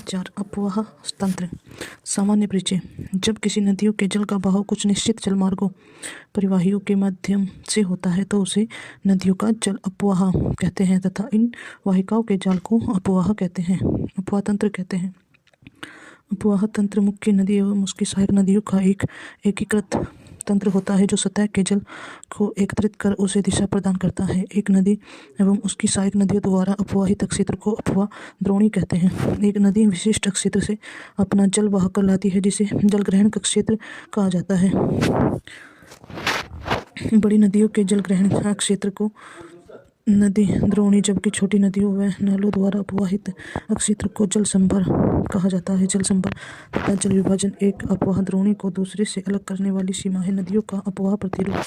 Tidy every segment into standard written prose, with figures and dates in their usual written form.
विचार अपवाह तंत्र। सामान्य परिचय। जब किसी नदियों के जल का बहाव कुछ निश्चित जल मार्गों परिवाहियों के माध्यम से होता है तो उसे नदियों का जल अपवाह कहते हैं तथा इन वाहिकाओं के जाल को अपवाह कहते हैं, अपवाह तंत्र कहते हैं। अपवाह तंत्र मुख्य नदी एवं उसकी सहायक नदियों का एक एकीकृत तंत्र होता है जो सतह के जल को एकत्रित कर उसे दिशा प्रदान करता है। एक नदी एवं उसकी सहायक नदियों द्वारा अपवाहित क्षेत्र को अपवाह द्रोणी कहते हैं। एक नदी विशिष्ट क्षेत्र से अपना जल बहा कर लाती है जिसे जल ग्रहण क्षेत्र कहा जाता है। बड़ी नदियों के जल ग्रहण क्षेत्र को नदी द्रोणी जबकि छोटी नदियों व नालों द्वारा अपवाहित क्षेत्र को जल संभर कहा जाता है। जल संभर तथा जल विभाजन एक अपवाह द्रोणी को दूसरे से अलग करने वाली सीमा है। नदियों का अपवाह प्रतिरूप।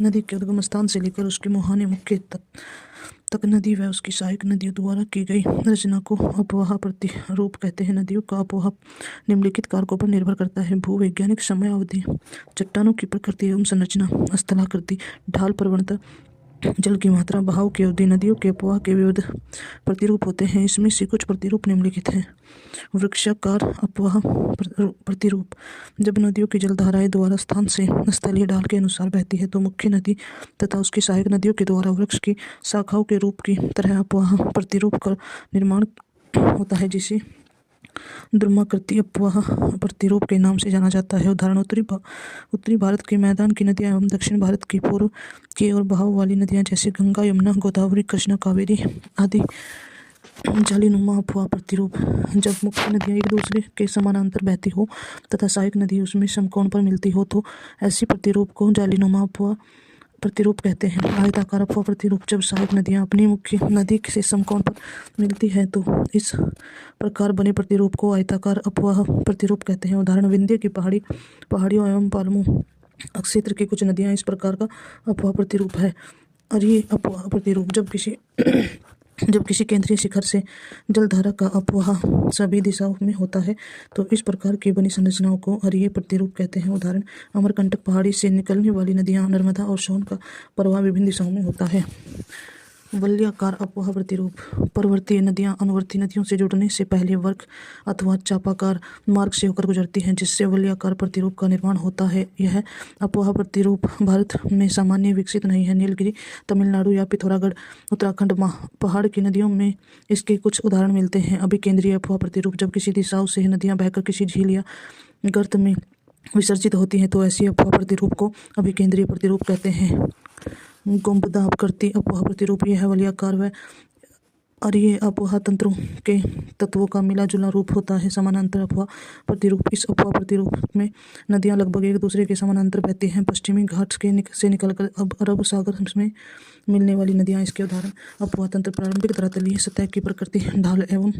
नदी के उद्गम स्थान से लेकर उसके मुहाने मुख्य तक नदी व उसकी सहायक नदियों द्वारा की गई रचना को अपवाह प्रतिरूप कहते हैं। नदियों का अपवाह निम्नलिखित कारकों पर निर्भर करता है: भूवैज्ञानिक समय अवधि, चट्टानों की प्रकृति एवं संरचना, स्थलाकृति, ढाल प्रवणता, जल की मात्रा, बहाव की अवधि। नदियों के अपवाह के विविध प्रतिरूप होते हैं। इसमें से कुछ प्रतिरूप निम्नलिखित हैं। वृक्षाकार अपवाह प्रतिरूप। जब नदियों की जलधाराएं द्वारा स्थान से स्थलीय ढाल के अनुसार बहती है तो मुख्य नदी तथा उसकी सहायक नदियों के द्वारा वृक्ष की शाखाओं के रूप की तरह अपवाह प्रतिरूप का निर्माण होता है जिसे द्रुमाकृति अपवाह प्रतिरूप के नाम से जाना जाता है। उदाहरण: उत्तरी भारत के मैदान की नदियां एवं दक्षिण भारत की पूर्व की ओर बहाव वाली नदियां जैसे गंगा, यमुना, गोदावरी, कृष्णा, कावेरी आदि। जालीनुमा अपवाह प्रतिरूप। जब मुख्य नदियां एक दूसरे के समानांतर बहती हो तथा सहायक नदी उसमें समकोण पर मिलती हो तो ऐसी प्रतिरूप को जालीनुमा अपवाह प्रतिरूप कहते हैं। आयताकार अपवाह प्रतिरूप। जब सहायक नदियां अपनी मुख्य नदी से समकोण पर मिलती है तो इस प्रकार बने प्रतिरूप को आयताकार अपवाह प्रतिरूप कहते हैं। उदाहरण: विंध्य की पहाड़ियों एवं पालमू क्षेत्र की कुछ नदियां इस प्रकार का अपवाह प्रतिरूप है। और ये अपवाह प्रतिरूप जब किसी केंद्रीय शिखर से जलधारा का अपवाह सभी दिशाओं में होता है तो इस प्रकार की बनी संरचनाओं को अरीय प्रतिरूप कहते हैं। उदाहरण: अमरकंटक पहाड़ी से निकलने वाली नदियां नर्मदा और सोन का प्रवाह विभिन्न दिशाओं में होता है। वलयाकार अपवाह प्रतिरूप। पर्वतीय नदियां अनुवर्ती नदियों से जुड़ने से पहले वर्ग अथवा चापाकार मार्ग से होकर गुजरती हैं जिससे वलयाकार प्रतिरूप का निर्माण होता है। यह अपवाह प्रतिरूप भारत में सामान्य विकसित नहीं है। नीलगिरी, तमिलनाडु या पिथौरागढ़, उत्तराखंड पहाड़ की नदियों में इसके कुछ उदाहरण मिलते हैं। अभिकेंद्रीय अपवाह प्रतिरूप। जब किसी दिशाओं से नदियां बहकर किसी झील या गर्त में विसर्जित होती हैं तो ऐसी अपवाह प्रतिरूप को अभिकेंद्रीय प्रतिरूप कहते हैं। गुंबदाकृति अपवाह प्रतिरूप। यह वलयाकार व अरीय अपवाह तंत्रों के तत्वों का मिला जुला रूप होता है। समानांतर अपवाह प्रतिरूप। इस अपवाह प्रतिरूप में नदियां लगभग एक दूसरे के समानांतर बहती हैं। पश्चिमी घाट से निकलकर अब अरब सागर में मिलने वाली नदियां इसके उदाहरण। अपवाह तंत्र। प्रारंभिक धरातलीय सतह की प्रकृति, ढाल एवं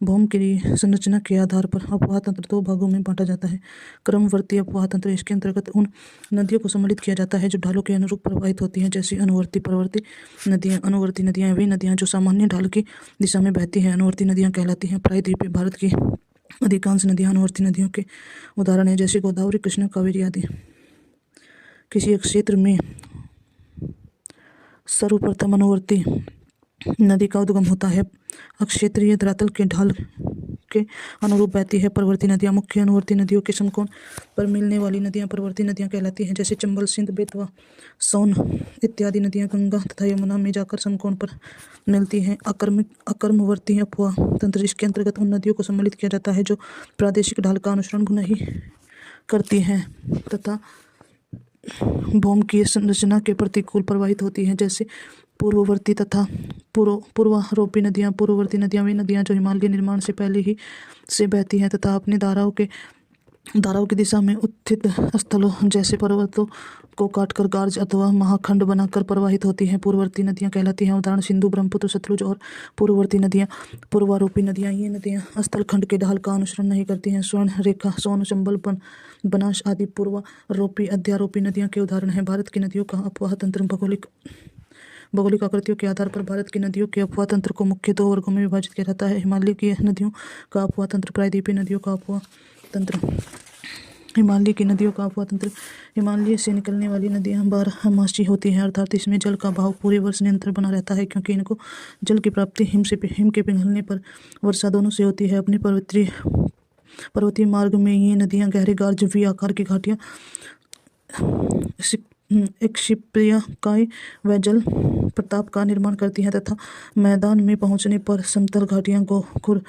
भौम की संरचना के आधार पर अपवाह तंत्र दो भागों में बांटा जाता है। क्रमवर्ती अपवाह तंत्र। इसके अंतर्गत उन नदियों को सम्मिलित किया जाता है जो ढालों के अनुरूप प्रवाहित होती हैं जैसे अनुवर्ती, प्रवर्ती नदियां। अनुवर्ती नदियां वे नदियां जो सामान्य ढाल की दिशा में बहती हैं अनुवर्ती नदियां कहलाती हैं। प्रायद्वीपीय भारत की अधिकांश नदियां अनुवर्ती नदियों के उदाहरण हैं जैसे गोदावरी, कृष्णा, कावेरी आदि। किसी क्षेत्र में सर्वप्रथम अनुवर्ती नदी का उद्गम होता है। अक्षेत्रीय धरातल के ढाल के अनुरूप बहती है। प्रवर्ती नदियां। मुख्य अनुवर्ती नदियों के समकोण पर मिलने वाली नदियां प्रवर्ती नदियां कहलाती हैं जैसे चंबल, सिंध, बेतवा, सोन इत्यादि नदियां गंगा तथा यमुना में जाकर समकोण पर मिलती हैं। अकर्मवर्ती अपवाह तंत्र। इसके अंतर्गत उन नदियों को सम्मिलित किया जाता है जो प्रादेशिक ढाल का अनुसरण नहीं करती हैं तथा भौम की संरचना के प्रतिकूल प्रवाहित होती हैं जैसे पूर्ववर्ती तथा पूर्वारोपी नदियां। पूर्ववर्ती नदियां वे नदियां जो हिमालय निर्माण से पहले ही से बहती हैं तथा अपनी धाराओं की दिशा में उत्थित स्थलों जैसे पर्वतों को काटकर गार्ज अथवा महाखंड बनाकर प्रवाहित होती हैं। पूर्ववर्ती नदियां कहलाती हैं। उदाहरण: सिंधु, ब्रह्मपुत्र, सतलुज। और पूर्ववर्ती नदियां। पूर्वारोपी नदियां। ये नदियां स्थलखंड के ढाल का अनुसरण नहीं करती हैं। स्वर्ण रेखा, सोन, चंबल, बनास आदि पूर्वारोपी अध्यारोपी नदियां के उदाहरण हैं। भारत की नदियों का अपवाह तंत्र। भौगोलिक आकृतियों के आधार पर भारत की नदियों के अपवाह तंत्र को मुख्य दो वर्गों में विभाजित किया जाता है: हिमालय की नदियों का अपवाह तंत्र, प्रायद्वीपीय नदियों का अपवाह तंत्र। हिमालय की नदियों का अफवाह तंत्र। हिमालय से निकलने वाली नदियां बारहमासी होती हैं, अर्थात इसमें जल का बहाव पूरे वर्ष निरंतर बना रहता है, क्योंकि इनको जल की प्राप्ति हिम के पिघलने पर वर्षा दोनों से होती है। अपने पर्वतीय मार्ग में ये नदियां गहरे गार्ज वी आकार की घाटियां एक्शिप्रियाकाय व जल प्रताप का निर्माण करती हैं तथा मैदान में पहुंचने पर समतल घाटियां, गोखुर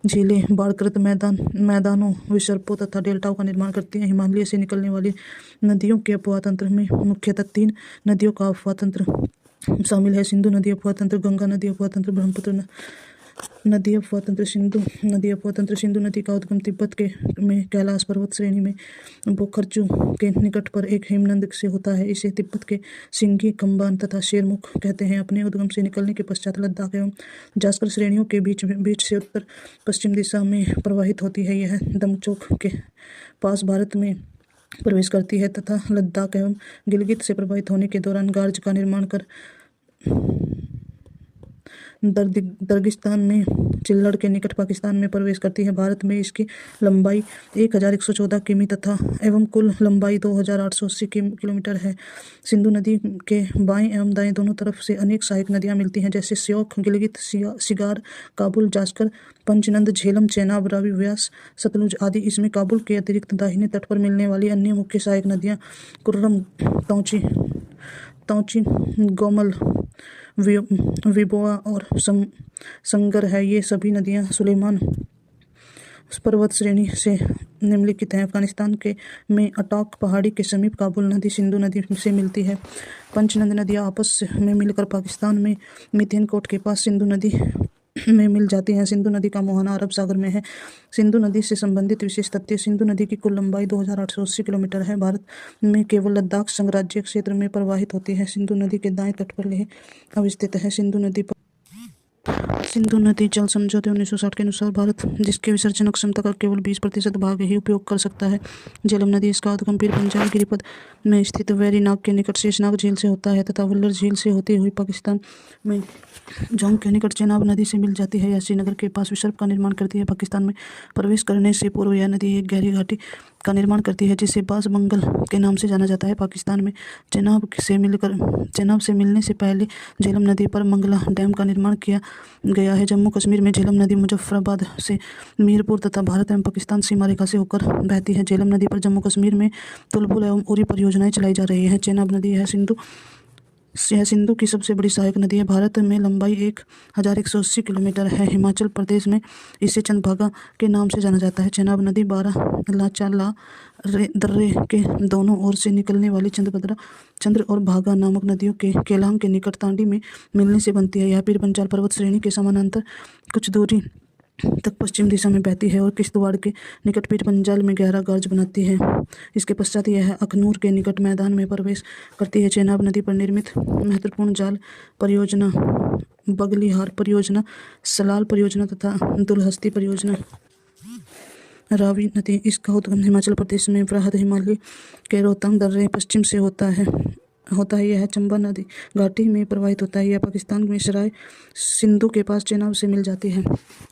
झीलें, बाढ़कृत मैदानों, विसर्पों तथा डेल्टाओं का निर्माण करती हैं। हिमालय से निकलने वाली नदियों के अपवाह तंत्र में मुख्यतः 3 नदियों का अपवाह तंत्र शामिल है: सिंधु नदी अपवाह तंत्र, गंगा नदी अपवाह तंत्र, ब्रह्मपुत्र नदी अपवाह तंत्र। सिंधु नदी अपवाह तंत्र। सिंधु नदी का उद्गम तिब्बत में कैलाश पर्वत श्रेणी में बोखरचू के निकट पर एक हिमनद से होता है। इसे तिब्बत के सिंगी, खम्बान तथा शेरमुख कहते हैं। अपने उद्गम से निकलने के पश्चात लद्दाख एवं जास्कर श्रेणियों के बीच से उत्तर पश्चिम दिशा में प्रवाहित होती है। यह दमचौक के पास भारत में प्रवेश करती है तथा लद्दाख एवं गिलगित से प्रभावित होने के दौरान गार्ज का निर्माण कर दर्गिस्तान में चिल्लड़ के निकट पाकिस्तान में प्रवेश करती है। भारत में इसकी लंबाई 1114 किमी तथा एवं कुल लंबाई 2880 किलोमीटर है। सिंधु नदी के बाएं एवं दाएं दोनों तरफ से अनेक सहायक नदियां मिलती हैं, जैसे श्योक, गिलगित, सिगार, काबुल, जास्कर, पंचनद, झेलम, चेनाब, रावी, व्यास, सतलुज आदि। इसमें काबुल के अतिरिक्त दाहिने तट पर मिलने वाली अन्य मुख्य सहायक नदियां कुर्रम, तौची, गोमल, विबोआ और संगर है। ये सभी नदियां सुलेमान पर्वत श्रेणी से निम्नलिखित हैं। अफगानिस्तान में अटॉक पहाड़ी के समीप काबुल नदी सिंधु नदी से मिलती है। पंचनद नदियां आपस में मिलकर पाकिस्तान में मिथेनकोट के पास सिंधु नदी में मिल जाती हैं। सिंधु नदी का मुहाना अरब सागर में है। सिंधु नदी से संबंधित विशेष तथ्य: सिंधु नदी की कुल लंबाई 2880 किलोमीटर है। भारत में केवल लद्दाख संघराज्य क्षेत्र में प्रवाहित होती है। सिंधु नदी के दाएं तट पर लेह अवस्थित है। सिंधु नदी जल समझौते 1960 के अनुसार भारत, जिसके विसर्जन क्षमता का केवल 20% भाग ही उपयोग कर सकता है। झेलम नदी इसका उद्गम पीर पंजाल गिरिपथ में स्थित वेरीनाग के निकट शेषनाग झील से होता है तथा वल्लर झील से होती हुई पाकिस्तान में जोंग के निकट चेनाब नदी से मिल जाती है। यह श्रीनगर के पास विसर्प का निर्माण करती है। पाकिस्तान में प्रवेश करने से पूर्व यह नदी एक गहरी घाटी का निर्माण करती है, जिसे बास मंगल के नाम से जाना जाता है। पाकिस्तान में चेनाब से मिलने से पहले झेलम नदी पर मंगला डैम का निर्माण किया गया है। जम्मू कश्मीर में झेलम नदी मुजफ्फराबाद से मीरपुर तथा भारत एवं पाकिस्तान सीमा रेखा से होकर बहती है। झेलम नदी पर जम्मू कश्मीर में तुलबुल एवं उरी परियोजनाएं चलाई जा रही हैं। चेनाब नदी यह सिंधु की सबसे बड़ी सहायक नदी है। भारत में लंबाई 1180 किलोमीटर है। हिमाचल प्रदेश में इसे चंद्रभागा के नाम से जाना जाता है। चेनाब नदी 12 दर्रे के दोनों ओर से निकलने वाली चंद्र और भागा नामक नदियों के केलांग के निकट तांडी में मिलने से बनती है। यह पीर पंजाल पर्वत श्रेणी के समानांतर कुछ दूरी तक पश्चिम दिशा में बहती है और किश्तवाड़ के निकट पीर पंजाल में गहरा गार्ज बनाती है। इसके पश्चात यह अखनूर के निकट मैदान में प्रवेश करती है। चेनाब नदी पर निर्मित महत्वपूर्ण जाल परियोजना बगलिहार परियोजना, सलाल परियोजना तथा दुलहस्ती परियोजना। रावी नदी इसका उद्गम हिमाचल प्रदेश में बृहद हिमालय के रोहतांग दर्रे पश्चिम से होता है। यह चंबा नदी घाटी में प्रवाहित होता है। यह पाकिस्तान में सराय सिंधु के पास चेनाब से मिल जाती है।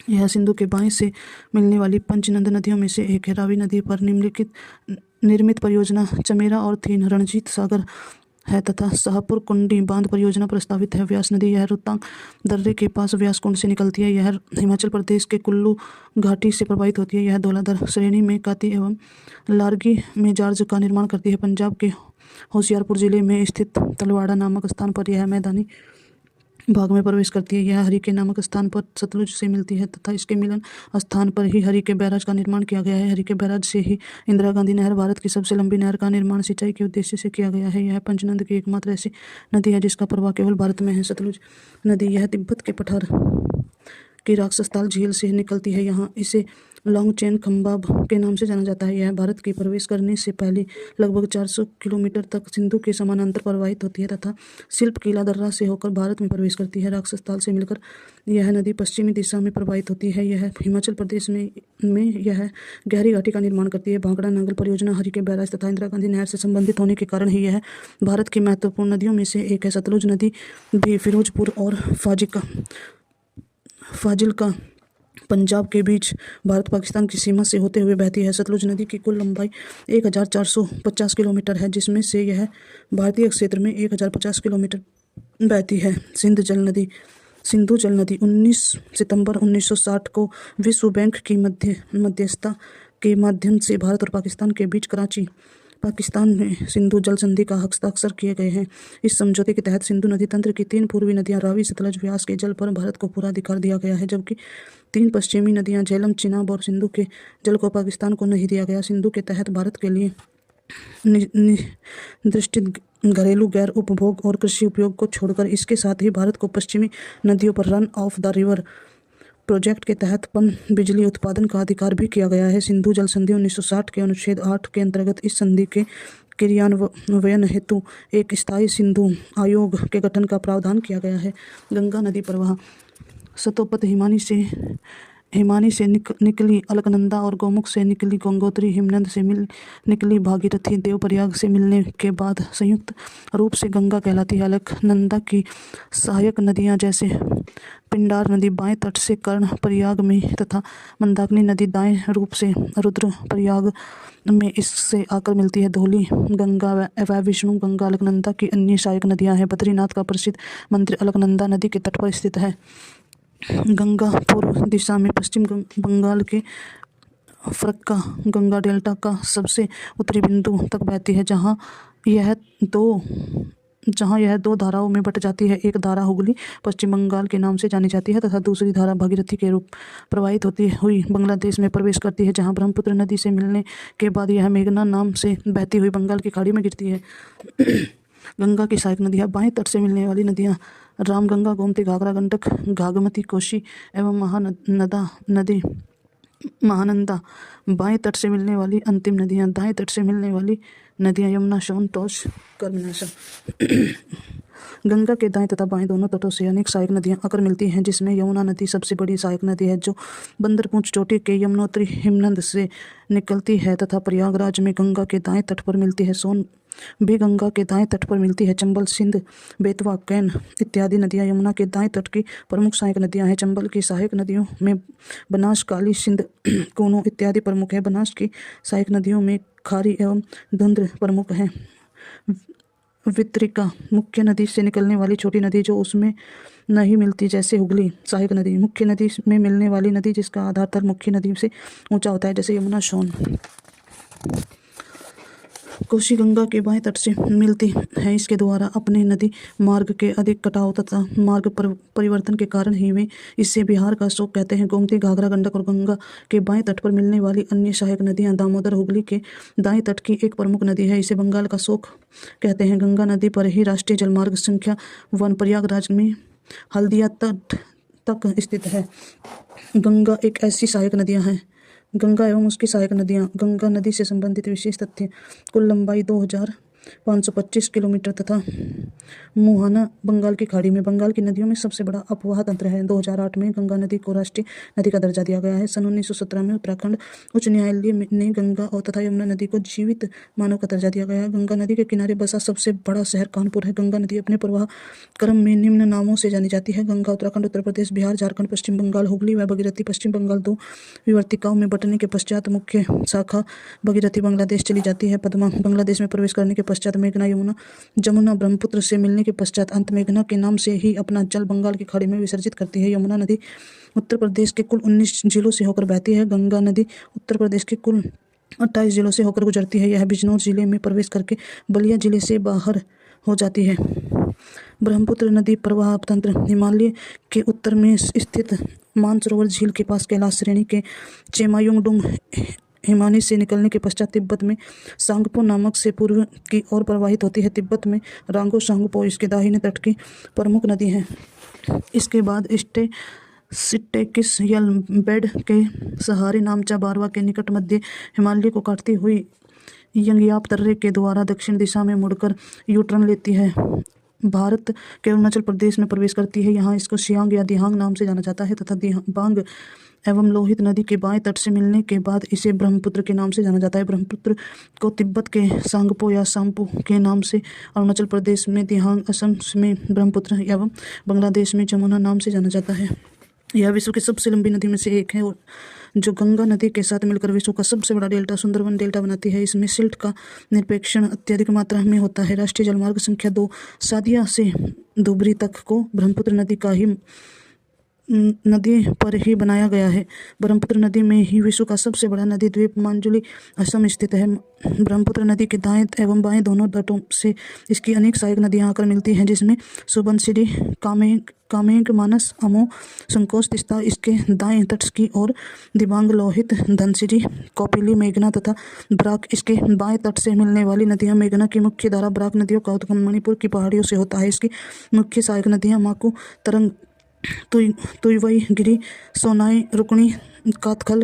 यह सिंधु के बाएं से मिलने वाली पंचनद नदियों में से एक है। रावी नदी पर निर्मित परियोजना चमेरा और 3 रणजीत सागर है तथा शाहपुर कुंडी बांध परियोजना प्रस्तावित है। व्यास नदी यह रोहतांग दर्रे के पास व्यास कुंड से निकलती है। यह हिमाचल प्रदेश के कुल्लू घाटी से प्रभावित होती है। यह धौलाधर श्रेणी में काती एवं लारगी में जार्ज का निर्माण करती है। पंजाब के होशियारपुर जिले में स्थित तलवाड़ा नामक स्थान पर यह मैदानी भाग में प्रवेश करती है। यह हरिके नामक स्थान पर सतलुज से मिलती है तथा इसके मिलन स्थान पर ही हरिके बैराज का निर्माण किया गया है। हरिके बैराज से ही इंदिरा गांधी नहर, भारत की सबसे लंबी नहर का निर्माण सिंचाई के उद्देश्य से किया गया है। यह पंचनद की एकमात्र ऐसी नदी है जिसका प्रवाह केवल भारत में है। सतलुज नदी यह तिब्बत के पठार की राक्षसताल झील से निकलती है। यहाँ इसे लॉन्गचेन खंबाब के नाम से जाना जाता है। यह भारत के प्रवेश करने से पहले लगभग 400 किलोमीटर तक सिंधु के समानांतर प्रवाहित होती है तथा शिल्प किला दर्रा से होकर भारत में प्रवेश करती है। राक्षसताल से मिलकर यह नदी पश्चिमी दिशा में प्रवाहित होती है। यह हिमाचल प्रदेश में यह गहरी घाटी का निर्माण करती है। भांगड़ा नांगल परियोजना, हरिके बैराज तथा इंदिरा गांधी नहर से संबंधित होने के कारण ही यह भारत की महत्वपूर्ण नदियों में से एक है। सतलुज नदी भी फिरोजपुर और फाजिल्का पंजाब के बीच भारत पाकिस्तान की सीमा से होते हुए बहती है। सतलुज नदी की कुल लंबाई 1450 किलोमीटर है, जिसमें से यह भारतीय क्षेत्र में 1050 किलोमीटर बहती है। सिंधु जल नदी 19 सितंबर 1960 को विश्व बैंक की मध्यस्थता के माध्यम से भारत और पाकिस्तान के बीच कराची, पाकिस्तान में सिंधु जल संधि का हस्ताक्षर किए गए हैं। इस समझौते के तहत सिंधु नदी तंत्र की 3 पूर्वी नदियां रावी, सतलज, व्यास के जल पर भारत को पूरा अधिकार दिया गया है, जबकि 3 पश्चिमी नदियां झेलम, चिनाब और सिंधु के जल को पाकिस्तान को नहीं दिया गया। सिंधु के तहत भारत के लिए निर्दिष्ट घरेलू गैर उपभोग और कृषि उपयोग को छोड़कर इसके साथ ही भारत को पश्चिमी नदियों पर run of the river project के तहत पन बिजली उत्पादन का अधिकार भी किया गया है। सिंधु जल संधि 1960 के अनुच्छेद 8 के अंतर्गत इस संधि के क्रियान्वयन हेतु एक स्थायी सिंधु आयोग के गठन का प्रावधान किया गया है। गंगा नदी प्रवाह सतोपत हिमानी से निकली अलकनंदा और गोमुख से निकली गंगोत्री, हिमनद से निकली भागीरथी, देवप्रयाग से मिलने के बाद संयुक्त रूप से गंगा कहलाती है। अलकनंदा की सहायक नदियां जैसे पिंडार नदी बाएं तट से कर्ण प्रयाग में तथा मंदाकिनी नदी दाएं रूप से रुद्रप्रयाग में इससे आकर मिलती है। धौली गंगा व विष्णु गंगा अलकनंदा की अन्य सहायक नदियां हैं। बद्रीनाथ का प्रसिद्ध मंदिर अलकनंदा नदी के तट पर स्थित है। गंगा पूर्व दिशा में पश्चिम बंगाल के फरक्का गंगा डेल्टा का सबसे उत्तरी बिंदु तक बहती है, जहां यह दो धाराओं में बट जाती है। एक धारा हुगली पश्चिम बंगाल के नाम से जानी जाती है तथा दूसरी धारा भागीरथी के रूप प्रवाहित होती हुई बांग्लादेश में प्रवेश करती है, जहां ब्रह्मपुत्र नदी से मिलने के बाद यह मेघना नाम से बहती हुई बंगाल की खाड़ी में गिरती है। गंगा की सहायक नदियां बाएं तट से मिलने वाली नदियां रामगंगा, गोमती, घाघरा, गंडक, घाघमती, कोसी एवं महानंदा। बाएं तट से मिलने वाली अंतिम नदियां दाएं तट से मिलने वाली नदियां यमुना, सोन, तोश, कर्मनाशा। गंगा के दाएं तथा बाएं दोनों तटों से अनेक सहायक नदियां आकर मिलती हैं, जिसमें यमुना नदी सबसे बड़ी सहायक नदी है, जो बंदरपूंछ चोटी के यमुनोत्री हिमनद से निकलती है तथा प्रयागराज में गंगा के दाएं तट पर मिलती है। सोन भी गंगा के दाएं तट पर मिलती है। चंबल, सिंध, बेतवा, कैन इत्यादि नदियां यमुना के दाएं तट की प्रमुख सहायक नदियां हैं। चंबल की सहायक नदियों में बनास, काली, सिंध, कूनो इत्यादि प्रमुख हैं। बनास की सहायक नदियों में खारी एवं धुंध प्रमुख हैं। वितरिका मुख्य नदी से निकलने वाली छोटी नदी जो उसमें नहीं मिलती, जैसे हुगली। सहायक नदी मुख्य नदी में मिलने वाली नदी जिसका आधार तल मुख्य नदी से ऊंचा होता है, जैसे यमुना, सोन। कोसी गंगा के बाएं तट से मिलती है। इसके द्वारा अपने नदी मार्ग के अधिक कटाव तथा मार्ग परिवर्तन के कारण ही वे इसे बिहार का शोक कहते हैं। गोमती, घाघरा, गंडक और गंगा के बाएं तट पर मिलने वाली अन्य सहायक नदियां दामोदर हुगली के दाएं तट की एक प्रमुख नदी है, इसे बंगाल का शोक कहते हैं। गंगा नदी पर ही राष्ट्रीय जलमार्ग संख्या 1 प्रयागराज में हल्दिया तक स्थित है। गंगा एक ऐसी सहायक नदियां हैं। गंगा एवं उसकी सहायक नदियां। गंगा नदी से संबंधित विशेष तथ्य: कुल लंबाई 2525 किलोमीटर तथा मुहाना बंगाल की खाड़ी में बंगाल की नदियों में सबसे बड़ा अपवाह तंत्र है। 2008 में गंगा नदी को राष्ट्रीय नदी का दर्जा दिया गया है। सन 1917 में उत्तराखंड उच्च न्यायालय ने गंगा और तथा यमुना नदी को जीवित मानव का दर्जा दिया गया है। गंगा नदी के किनारे बसा सबसे बड़ा शहर कानपुर है। गंगा नदी अपने प्रवाह क्रम में निम्न नामों से जानी जाती है: गंगा उत्तराखंड, उत्तर प्रदेश, बिहार, झारखंड, पश्चिम बंगाल, हुगली व भगीरथी पश्चिम बंगाल। 2 विवर्तिकाओं में बंटने के पश्चात मुख्य शाखा भगीरथी बांग्लादेश चली जाती है। पद्मा बांग्लादेश में प्रवेश करने के पश्चात मेघना जमुना ब्रह्मपुत्र से मिलने के पश्चात अंत मेघना के नाम से ही अपना जल बंगाल की खाड़ी में विसर्जित करती है। यमुना नदी उत्तर प्रदेश के कुल 19 जिलों से होकर बहती है। गंगा नदी उत्तर प्रदेश के कुल 28 जिलों से होकर गुजरती है। यह बिजनौर जिले में प्रवेश करके बलिया जिले से बाहर हो जाती है। ब्रह्मपुत्र नदी प्रवाह तंत्र: हिमालय के उत्तर में स्थित मानसरोवर झील के पास कैलाश श्रेणी के चेमायुंगडुंग हिमानी से निकलने के पश्चात तिब्बत में सांगपो नामक से पूर्व की ओर प्रवाहित होती है। तिब्बत में रांगो सांगपो इसके दाहिने तट की प्रमुख नदी है। इसके बाद सिट्टेकिस बेड के सहारे नामचा बारवा के निकट मध्य हिमालय को काटती हुई यंगयाप तर्रे के द्वारा दक्षिण दिशा में मुड़कर यू टर्न लेती है। भारत के अरुणाचल प्रदेश में प्रवेश करती है। यहाँ इसको सियांग या दिहांग नाम से जाना जाता है तथा दिबांग एवं लोहित नदी के बाएं तट से मिलने के बाद इसे ब्रह्मपुत्र के नाम से जाना जाता है। ब्रह्मपुत्र को तिब्बत के सांगपो या सांपो के नाम से, अरुणाचल प्रदेश में दिहांग, असम में ब्रह्मपुत्र एवं बांग्लादेश में जमुना नाम से जाना जाता है। यह विश्व की सबसे लंबी नदी में से एक है और जो गंगा नदी के साथ मिलकर विश्व का सबसे बड़ा डेल्टा सुंदरवन डेल्टा बनाती है। इसमें सिल्ट का निरपेक्षण अत्यधिक मात्रा में होता है। राष्ट्रीय जलमार्ग संख्या 2 सादिया से धुबरी तक को ब्रह्मपुत्र नदी पर ही बनाया गया है। ब्रह्मपुत्र नदी में ही विश्व का सबसे बड़ा नदी द्वीप मांजुली असम स्थित है। ब्रह्मपुत्र नदी के दाएं एवं बाएं दोनों तटों से इसकी अनेक सहायक नदियां आकर मिलती हैं, जिसमें सुबनसिरी, कामेंग, मानस, अमो, संकोच, तिस्ता इसके दाएं तट की और दिबांग, लोहित, धनसिरी, कौपिली, मेघना तथा बराक इसके बाएं तट से मिलने वाली नदियां। मेघना की मुख्य धारा बराक नदियों का उद्गम मणिपुर की पहाड़ियों से होता है। इसकी मुख्य सहायक नदियां माकू, तरंग, तुईवई, गिरी, सोनाई, रुकनी, कातखल,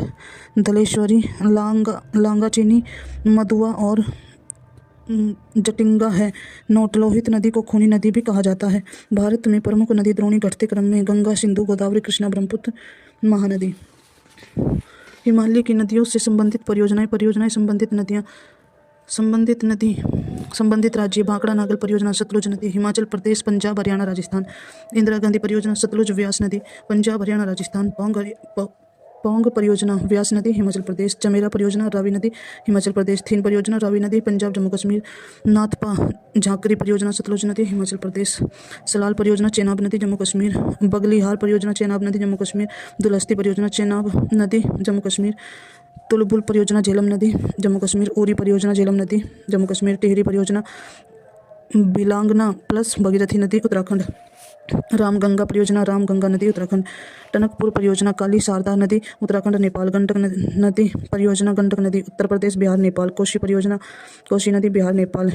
धलेश्वरी, लांगाचीनी, मधुआ और जटिंगा है। नोट: लोहित नदी को खूनी नदी भी कहा जाता है। भारत में प्रमुख नदी द्रोणी घटते क्रम में गंगा, सिंधु, गोदावरी, कृष्णा, ब्रह्मपुत्र, महानदी। हिमालय की नदियों से संबंधित परियोजनाएं संबंधित राज्य: भाखड़ा नागल परियोजना, सतलुज नदी, हिमाचल प्रदेश, पंजाब, हरियाणा, राजस्थान। इंदिरा गांधी परियोजना, सतलुज व्यास नदी, पंजाब, हरियाणा, राजस्थान। पौंग परियोजना, व्यास नदी, हिमाचल प्रदेश। चमेरा परियोजना, रावी नदी, हिमाचल प्रदेश। थीन परियोजना, रावी नदी, पंजाब, जम्मू कश्मीर। नाथपा झांकरी परियोजना, सतलुज नदी, हिमाचल प्रदेश। सलाल परियोजना, चेनाब नदी, जम्मू कश्मीर। बगलीहार परियोजना, चेनाब नदी, जम्मू कश्मीर। दुलहस्ती परियोजना, चेनाब नदी, जम्मू कश्मीर। तुलबुल परियोजना, झेलम नदी, जम्मू कश्मीर। उरी परियोजना, झेलम नदी, जम्मू कश्मीर। टिहरी परियोजना, बिलांगना प्लस भगीरथी नदी, उत्तराखंड। रामगंगा परियोजना, रामगंगा नदी, उत्तराखंड। टनकपुर परियोजना, काली शारदा नदी, उत्तराखंड, नेपाल। गंडक नदी परियोजना, गंडक नदी, उत्तर प्रदेश, बिहार, नेपाल। कोशी परियोजना, कोशी नदी, बिहार, नेपाल।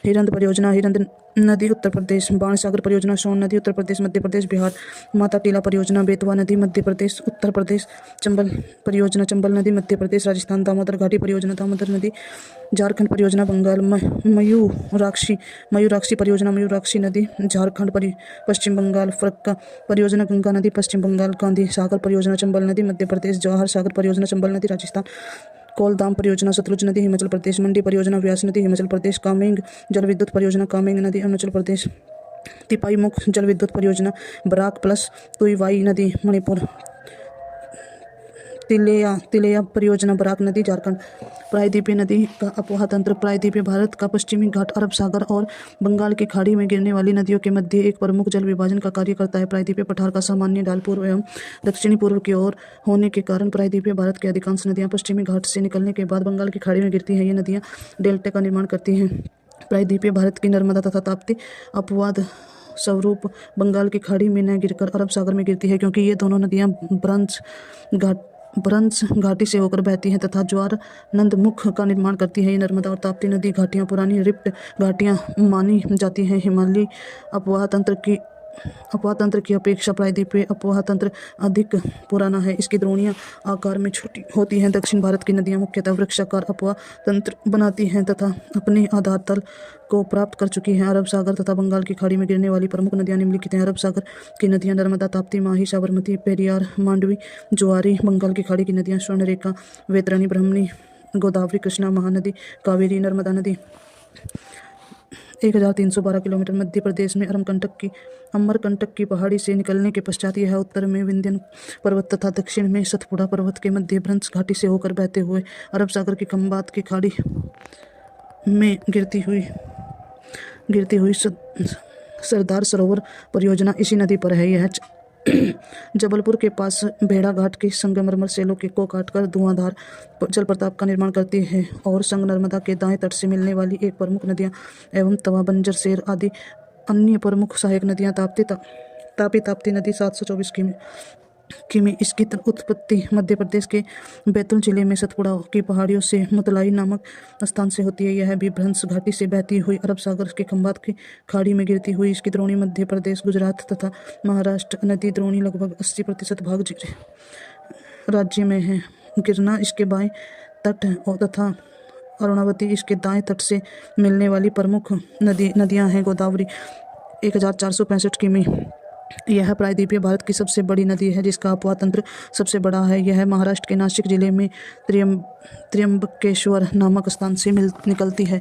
हिरंद परियोजना, हिरंद नदी, उत्तर प्रदेश। बाणसागर परियोजना, सोन नदी, उत्तर प्रदेश, मध्य प्रदेश, बिहार। माता टीला परियोजना, बेतवा नदी, मध्य प्रदेश, उत्तर प्रदेश। चंबल परियोजना, चंबल नदी, मध्य प्रदेश, राजस्थान। दामोदर घाटी परियोजना, दामोदर नदी, झारखंड। परियोजना, बंगाल। मयूराक्षी परियोजना, मयूराक्षी नदी, झारखंड, पश्चिम बंगाल। फरक्का परियोजना, गंगा नदी, पश्चिम बंगाल। गांधी सागर परियोजना, चंबल नदी, मध्य प्रदेश। जवाहर सागर परियोजना, चंबल नदी, राजस्थान। कोलदाम परियोजना, सतलुज नदी, हिमाचल प्रदेश। मंडी परियोजना, व्यास नदी, हिमाचल प्रदेश। कामेंग जल विद्युत परियोजना, कामेंग नदी, अरुणाचल प्रदेश। तिपाईमुख जल विद्युत परियोजना, बराक प्लस तुईवाई नदी, मणिपुर। तिलेया परियोजना, बराक नदी, झारखंड। प्रायद्वीपीय नदी का अपवाह तंत्र: प्रायद्वीपीय भारत का पश्चिमी घाट अरब सागर और बंगाल की खाड़ी में गिरने वाली नदियों के मध्य एक प्रमुख जल विभाजन का कार्य करता है। प्रायद्वीपीय पठार का सामान्य ढाल पूर्व एवं दक्षिणी पूर्व की ओर होने के कारण प्रायद्वीपीय भारत की अधिकांश नदियां पश्चिमी घाट से निकलने के बाद बंगाल की खाड़ी में गिरती हैं। ये नदियां डेल्टा का निर्माण करती हैं। प्रायद्वीपीय भारत की नर्मदा तथा ताप्ती अपवाद स्वरूप बंगाल की खाड़ी में न गिरकर अरब सागर में गिरती है, क्योंकि ये दोनों नदियां ब्रंश घाटी से होकर बहती हैं तथा ज्वार नंदमुख का निर्माण करती है। ये नर्मदा और ताप्ती नदी घाटियां पुरानी रिफ्ट घाटियां मानी जाती हैं। हिमालयी अपवाह तंत्र की अपेक्षा प्रायद्वीपीय अपवाह तंत्र अधिक पुराना है। इसकी द्रोणियां आकार में छोटी होती हैं। दक्षिण भारत की नदियां मुख्यतः वृक्षाकार अपवाह तंत्र बनाती हैं तथा अपने आधार तल को प्राप्त कर चुकी हैं। अरब सागर तथा बंगाल की खाड़ी में गिरने वाली प्रमुख नदियां निम्नलिखित हैं। अरब सागर की नदियां नर्मदा, ताप्ती, माही, साबरमती, पेरियार, मांडवी, जुआरी। बंगाल की खाड़ी की नदियां स्वर्णरेखा, वैतरणी, ब्रह्मणी, गोदावरी, कृष्णा, महानदी, कावेरी, नर्मदा नदी। 1312 किलोमीटर। मध्य प्रदेश में अमरकंटक की पहाड़ी से निकलने के पश्चात यह उत्तर में विंध्य पर्वत तथा दक्षिण में सतपुड़ा पर्वत के मध्य ब्रंश घाटी से होकर बहते हुए अरब सागर की खंबात की खाड़ी में गिरती हुई सरदार सरोवर परियोजना इसी नदी पर है। यह जबलपुर के पास भेड़ा घाट के संगमरमर सेलों को काटकर धुआंधार जलप्रपात का निर्माण करती है और संग नर्मदा के दाएं तट से मिलने वाली एक प्रमुख नदियां एवं तवा, बंजर, शेर आदि अन्य प्रमुख सहायक नदियां। ताप्ती नदी 724 किमी। इसकी उत्पत्ति मध्य प्रदेश के बैतूल जिले में सतपुड़ा की पहाड़ियों से मुतलाई नामक स्थान से होती है। यह भी ब्रंश घाटी से बहती हुई अरब सागर के खंबात की खाड़ी में गिरती हुई इसकी द्रोणी मध्य प्रदेश, गुजरात तथा महाराष्ट्र। नदी द्रोणी लगभग 80% भाग राज्य में है। गिरना इसके बाएं तट तथा अरुणावती इसके दाएं तट से मिलने वाली प्रमुख नदियां हैं। गोदावरी 1465 किमी। यह प्रायद्वीपीय भारत की सबसे बड़ी नदी है जिसका अपवाह तंत्र सबसे बड़ा है। यह महाराष्ट्र के नासिक जिले में त्र्यंबकेश्वर नामक स्थान से निकलती है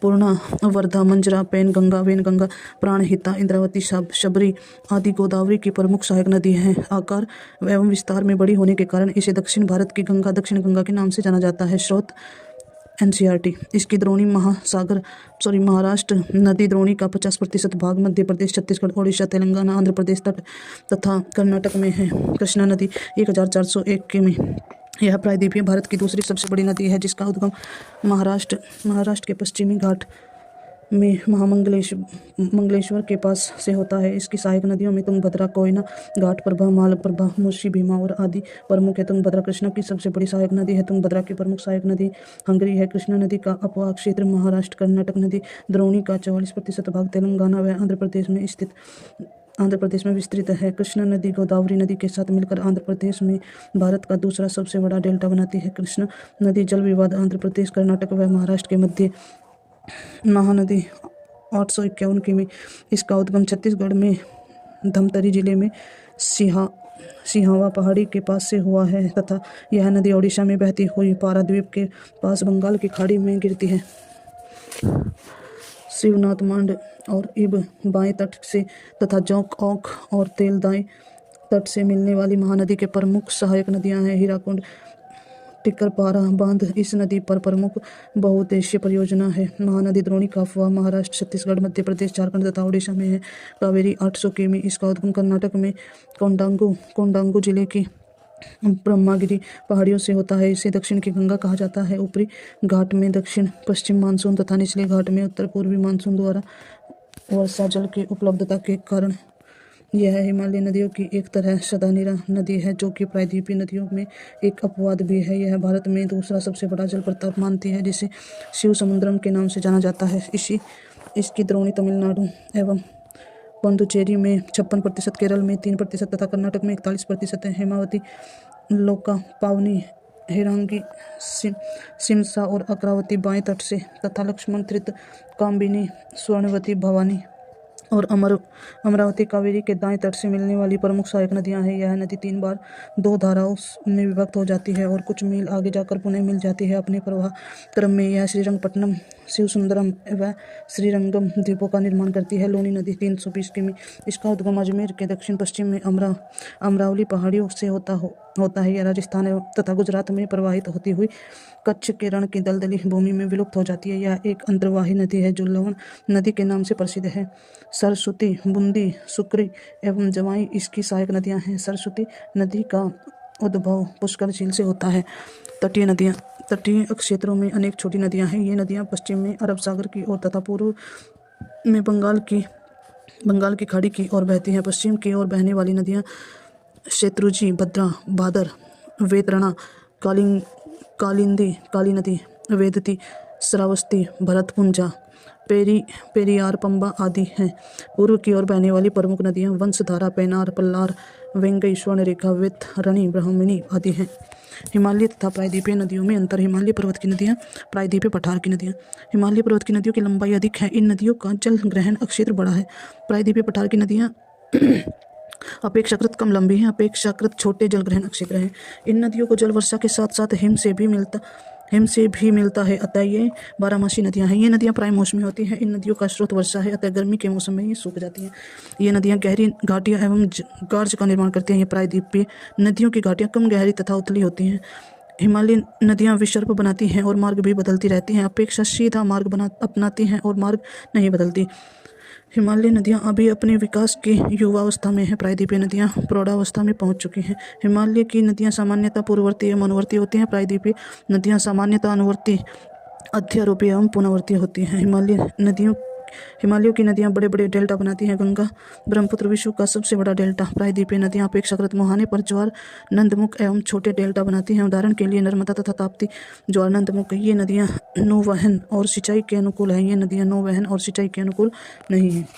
पूर्णा, वर्धा, मंजरा, पेनगंगा, वेनगंगा, प्राणहिता, इंद्रावती, शबरी आदि गोदावरी की प्रमुख सहायक नदी हैं। आकार एवं विस्तार में बड़ी होने के कारण इसे दक्षिण भारत की गंगा, दक्षिण गंगा के नाम से जाना जाता है। स्रोत NCERT। इसकी द्रोणी महाराष्ट्र नदी द्रोणी का 50% भाग मध्य प्रदेश, छत्तीसगढ़, ओडिशा, तेलंगाना, आंध्र प्रदेश तट तथा कर्नाटक में है। कृष्णा नदी 1401 के में यह प्रायद्वीपीय भारत की दूसरी सबसे बड़ी नदी है, जिसका उद्गम महाराष्ट्र के पश्चिमी घाट में मंगलेश्वर के पास से होता है। इसकी सहायक नदियों में तुंगभद्रा, कोयना, घाटप्रभा, मालप्रभा, मूसी, भीमा और आदि प्रमुख है। तुंगभद्रा कृष्णा की सबसे बड़ी सहायक नदी है। तुंगभद्रा की प्रमुख सहायक नदी हंगरी है। कृष्णा नदी का अपवाह क्षेत्र महाराष्ट्र, कर्नाटक। नदी द्रोणी का 44% भाग तेलंगाना व आंध्र प्रदेश में विस्तृत है। कृष्णा नदी गोदावरी नदी के साथ मिलकर आंध्र प्रदेश में भारत का दूसरा सबसे बड़ा डेल्टा बनाती है। कृष्णा नदी जल विवाद आंध्र प्रदेश, कर्नाटक व महाराष्ट्र के मध्य महानदी 851 किमी। इसका उद्गम छत्तीसगढ़ में धमतरी जिले में सिहावा पहाड़ी के पास से हुआ है तथा यह नदी ओडिशा में बहती हुई पाराद्वीप के पास बंगाल की खाड़ी में गिरती है। शिवनाथ मांड और इब बाएं तट से तथा जोंक ओक और तेल दाएं तट से मिलने वाली महानदी के प्रमुख सहायक नदियां हैं। हीराकुंड, टिकरपारा बांध इस नदी पर प्रमुख बहुउद्देशीय परियोजना है। महानदी द्रोणी का अफवाह महाराष्ट्र, छत्तीसगढ़, मध्य प्रदेश, झारखंड तथा ओडिशा में है। कावेरी 800 किमी। इसका उद्गम कर्नाटक में कोंडांगू जिले की ब्रह्मागिरी पहाड़ियों से होता है। इसे दक्षिण की गंगा कहा जाता है। ऊपरी घाट में दक्षिण पश्चिम मानसून तथा निचले घाट में उत्तर पूर्वी मानसून द्वारा वर्षा जल की उपलब्धता के कारण यह हिमालय नदियों की एक तरह सदानीरा नदी है, जो कि प्रायद्वीपीय नदियों में एक अपवाद भी है। यह भारत में दूसरा सबसे बड़ा जल प्रपात मानती है, जिसे शिव समुद्रम के नाम से जाना जाता है। इसकी द्रोणी तमिलनाडु एवं पुडुचेरी में 56%, केरल में 3% तथा कर्नाटक में 41% है। हेमावती, लोका, पावनी, हेरांगी, सिमसा और अक्रावती बाएं तट से तथा लक्ष्मण तीर्थ, कामिनी, स्वर्णवती, भवानी और अमरावती कावेरी के दाएं तट से मिलने वाली प्रमुख सहायक नदियां हैं। यह नदी 3 बार 2 धाराओं में विभक्त हो जाती है और कुछ मील आगे जाकर पुनः मिल जाती है। अपने प्रवाह क्रम में यह श्रीरंगपट्टनम, शिवसुंदरम व श्रीरंगम द्वीपों का निर्माण करती है। लूनी नदी 320 किमी। इसका उद्गम अजमेर के दक्षिण पश्चिम में अमरावली पहाड़ियों से होता है। यह राजस्थान तथा गुजरात में प्रवाहित होती हुई कच्छ के रण की दलदली भूमि में विलुप्त हो जाती है। यह एक अंतर्वाही नदी है जो लवण नदी के नाम से प्रसिद्ध है। सरस्वती, बूंदी, सुक्री एवं जवाई इसकी सहायक नदियां हैं। सरस्वती नदी का उद्भव पुष्कर झील से होता है। तटीय क्षेत्रों में अनेक छोटी नदियां हैं। ये नदियां पश्चिम में अरब सागर की ओर तथा पूर्व में बंगाल की खाड़ी की ओर बहती हैं। पश्चिम की ओर बहने वाली नदियां शत्रुंजि, भद्रा, भादर, वेतरणा, कालिंदी, काली नदी, वेदती, श्रावस्ती, भरतपुंजा, पेरियार, पंबा आदि हैं। पूर्व की ओर बहने वाली प्रमुख नदियां वंशधारा, पेनार, पल्लार, वेंगई, स्वर्णरेखा, वैतरणी, ब्राह्मणी आदि हैं। हिमालय तथा प्रायद्वीपीय नदियों में अंतर। हिमालय पर्वत की नदियां, प्रायद्वीपीय पठार की नदियां। हिमालय पर्वत की नदियों की लंबाई अधिक है। इन नदियों का जल ग्रहण क्षेत्र बड़ा है। प्रायद्वीपीय पठार की नदियां अपेक्षाकृत कम लंबी हैं, अपेक्षाकृत छोटे जल ग्रहण क्षेत्र हैं। इन नदियों को जल वर्षा के साथ साथ हिम से भी मिलता है, अतः ये बारहमासी नदियां हैं। ये नदियां प्राय मौसमी होती हैं। इन नदियों का स्रोत वर्षा है, अतः गर्मी के मौसम में ये सूख जाती हैं। ये नदियां गहरी घाटियां एवं गार्ज का निर्माण करती हैं। ये प्रायद्वीपीय नदियों की घाटियां कम गहरी तथा उथली होती हैं। हिमालयी नदियां विसर्प बनाती हैं और मार्ग भी बदलती रहती हैं। अपेक्षा सीधा मार्ग अपनाती हैं और मार्ग नहीं बदलती। हिमालयी नदियां अभी अपने विकास की युवावस्था में हैं। प्रायद्वीपीय नदियां प्रौढ़ावस्था में पहुंच चुकी हैं। हिमालय की नदियां सामान्यतः पूर्ववर्ती एवं अनुवर्ती होती हैं। प्रायद्वीपीय नदियां सामान्यतः अनुवर्ती, अध्यारोपी एवं पुनर्वर्ती होती हैं। हिमालयों की नदियां बड़े बड़े डेल्टा बनाती हैं। गंगा, ब्रह्मपुत्र विश्व का सबसे बड़ा डेल्टा। प्रायद्वीपीय नदियां अपेक्षाकृत मुहाने पर ज्वार नदमुख एवं छोटे डेल्टा बनाती हैं। उदाहरण के लिए नर्मदा तथा ताप्ती ज्वार नदमुख। ये नदियां नौवहन और सिंचाई के अनुकूल हैं। ये नदियां नौवहन और सिंचाई के अनुकूल नहीं हैं।